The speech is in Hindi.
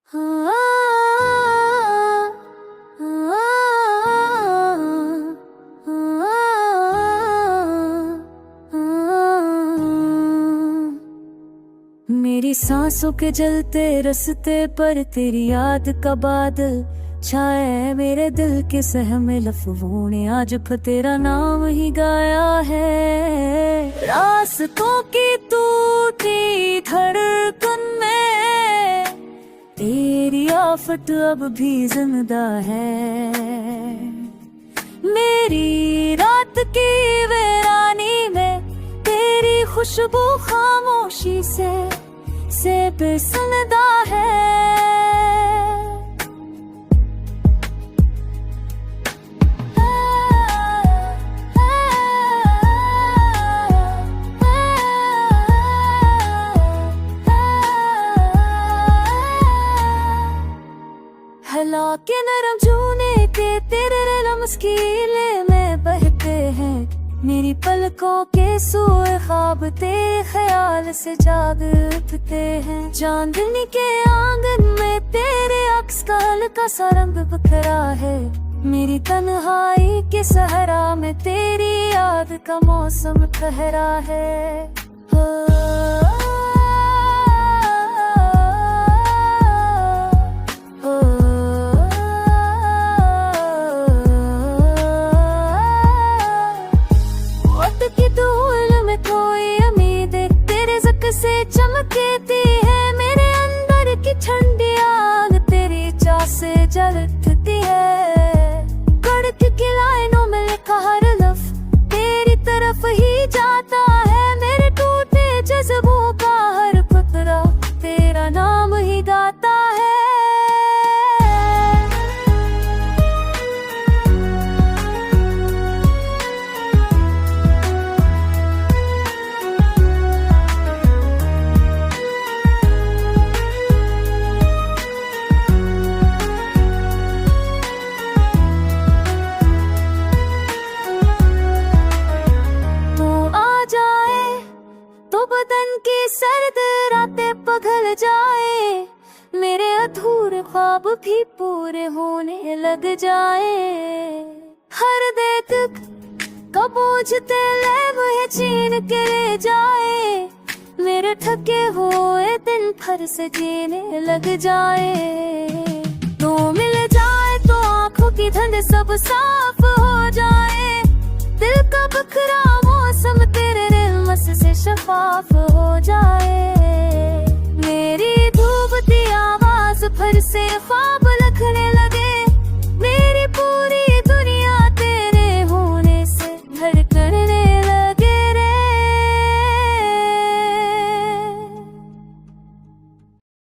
मेरी सांसों के जलते रस्ते पर तेरी याद का बादल छाया है। मेरे दिल के सहमे लफ्ज़ों ने आज फिर तेरा नाम ही गाया है। रास्तों की टूटी धड़कन में तेरी आफत अब भी जिंदा है। मेरी रात की वीरानी में तेरी खुशबू खामोशी से बेसुदा है। हला के नरम जूने के तेरे लम्स कीले में बहते हैं। मेरी पलकों के सोए ख्वाब तेरे ख्याल से जाग उठते हैं। चांदनी के आंगन में तेरे अक्स का हल्का सा रंग बिखरा है। मेरी तन्हाई के सहरा में तेरी याद का मौसम ठहरा है। से चमकती है मेरे अंदर की ठंडी आग तेरी चाह से जल उठती है। कड़क की लाइनों में लिखा हर लफ्ज़ तेरी तरफ ही जाता है। मेरे टूटे जज्बों का हर फकरा तेरा नाम ही गाता है। बदन की सर्द रातें पिघल जाए। मेरे अधूरे ख्वाब भी पूरे होने लग जाए। हर देख का बोझ तेरे मुझे छीन के ले जाए। मेरे थके हुए दिन फिर से जीने लग जाए। तो मिल जाए तो आंखों की धुंध सब साफ हो जाए। दिल का बखरा मौसम तेरे से शफाफ हो जाए।